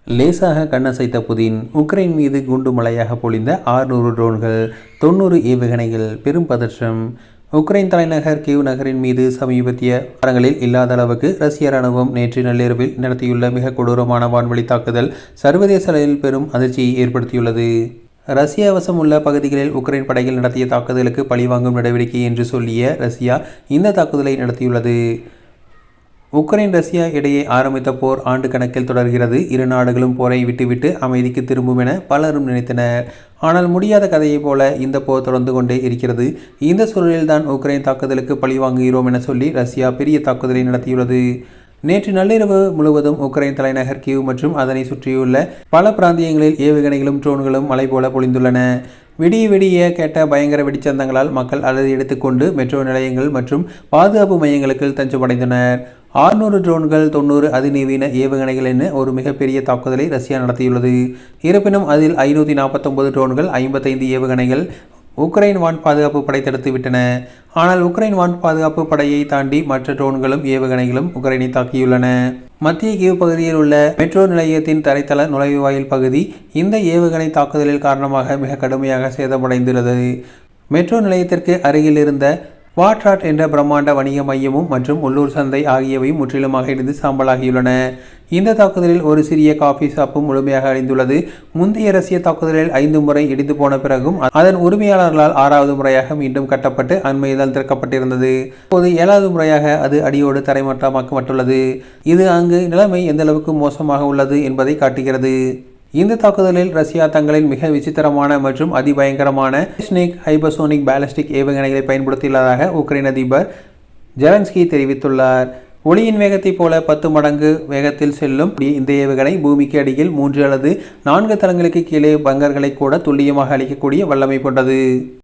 லேசாக கண்ணசைத்த Putin Ukraine மீது குண்டு மழையாக பொழிந்த 600 ட்ரோன்கள், 90 ஏவுகணைகள், பெரும் பதற்றம். உக்ரைன் தலைநகர் கீவ் நகரின் மீது சமீபத்திய வாரங்களில் இல்லாத அளவுக்கு ரஷ்ய ராணுவம் நேற்று நள்ளிரவில் நடத்தியுள்ள மிக கொடூரமான வான்வழி தாக்குதல் சர்வதேச அளவில் பெரும் அதிர்ச்சியை ஏற்படுத்தியுள்ளது. ரஷ்யா வசம் உள்ள பகுதிகளில் உக்ரைன் படைகள் நடத்திய தாக்குதலுக்கு பழிவாங்கும் நடவடிக்கை என்று சொல்லிய ரஷ்யா இந்த தாக்குதலை நடத்தியுள்ளது. உக்ரைன் ரஷ்யா இடையே ஆரம்பித்த போர் ஆண்டு கணக்கில் தொடர்கிறது. இரு நாடுகளும் போரை விட்டுவிட்டு அமைதிக்கு திரும்பும் என பலரும் நினைத்தனர். ஆனால் முடியாத கதையைப் போல இந்த போர் தொடர்ந்து கொண்டே இருக்கிறது. இந்த சூழலில்தான் உக்ரைன் தாக்குதலுக்கு பழிவாங்குகிறோம் என சொல்லி ரஷ்யா பெரிய தாக்குதலை நடத்தியுள்ளது. நேற்று நள்ளிரவு முழுவதும் உக்ரைன் தலைநகர் கீவ் மற்றும் அதனை சுற்றியுள்ள பல பிராந்தியங்களில் ஏவுகணைகளும் ட்ரோன்களும் மழை போல பொழிந்துள்ளன. விடிய கேட்ட பயங்கர வெடிச்சந்தங்களால் மக்கள் அலறி எடுத்துக்கொண்டு மெட்ரோ நிலையங்கள் மற்றும் பாதுகாப்பு மையங்களுக்கு தஞ்சமடைந்தனர். 600 ட்ரோன்கள், 90 அதிநவீன ஏவுகணைகள் என ஒரு மிகப்பெரிய தாக்குதலை ரஷ்யா நடத்தியுள்ளது. இருப்பினும் அதில் 549 ட்ரோன்கள், 55 ஏவுகணைகள் உக்ரைன் வான் பாதுகாப்பு படை தடுத்து விட்டன. ஆனால் உக்ரைன் வான் பாதுகாப்பு படையை தாண்டி மற்ற ட்ரோன்களும் ஏவுகணைகளும் உக்ரைனை தாக்கியுள்ளன. மத்திய கீவ் பகுதியில் உள்ள மெட்ரோ நிலையத்தின் தரைத்தள நுழைவாயில் பகுதி இந்த ஏவுகணை தாக்குதலில் காரணமாக மிக கடுமையாக சேதமடைந்துள்ளது. மெட்ரோ நிலையத்திற்கு அருகில் இருந்த வாட்ராட் என்ற பிரம்மாண்ட வணிக மையமும் மற்றும் உள்ளூர் சந்தை ஆகியவையும் முற்றிலுமாக இடிந்து சாம்பலாகியுள்ளன. இந்த தாக்குதலில் ஒரு சிறிய காஃபி ஷாப்பும் முழுமையாக அழிந்துள்ளது. முந்தைய ரஷ்ய தாக்குதலில் 5 முறை இடிந்து போன பிறகும் அதன் உரிமையாளர்களால் 6வது முறையாக மீண்டும் கட்டப்பட்டு அண்மையில் திறக்கப்பட்டிருந்தது. இப்போது 7வது முறையாக அது அடியோடு தரைமட்டமாக்கப்பட்டுள்ளது. இது அங்கு நிலைமை எந்தளவுக்கு மோசமாக உள்ளது என்பதை காட்டுகிறது. இந்த தாக்குதலில் ரஷ்யா தங்களின் மிக விசித்திரமான மற்றும் அதிபயங்கரமான ஸ்னேக் ஹைபர்சோனிக் பாலிஸ்டிக் ஏவுகணைகளை பயன்படுத்தியுள்ளதாக உக்ரைன் அதிபர் ஜெலன்ஸ்கி தெரிவித்துள்ளார். ஒளியின் வேகத்தை போல 10 மடங்கு வேகத்தில் செல்லும் இந்த ஏவுகணை பூமிக்கு அடியில் 3 அல்லது 4 தளங்களுக்கு கீழே பங்கர்களை கூட துல்லியமாக அளிக்கக்கூடிய வல்லமை கொண்டது.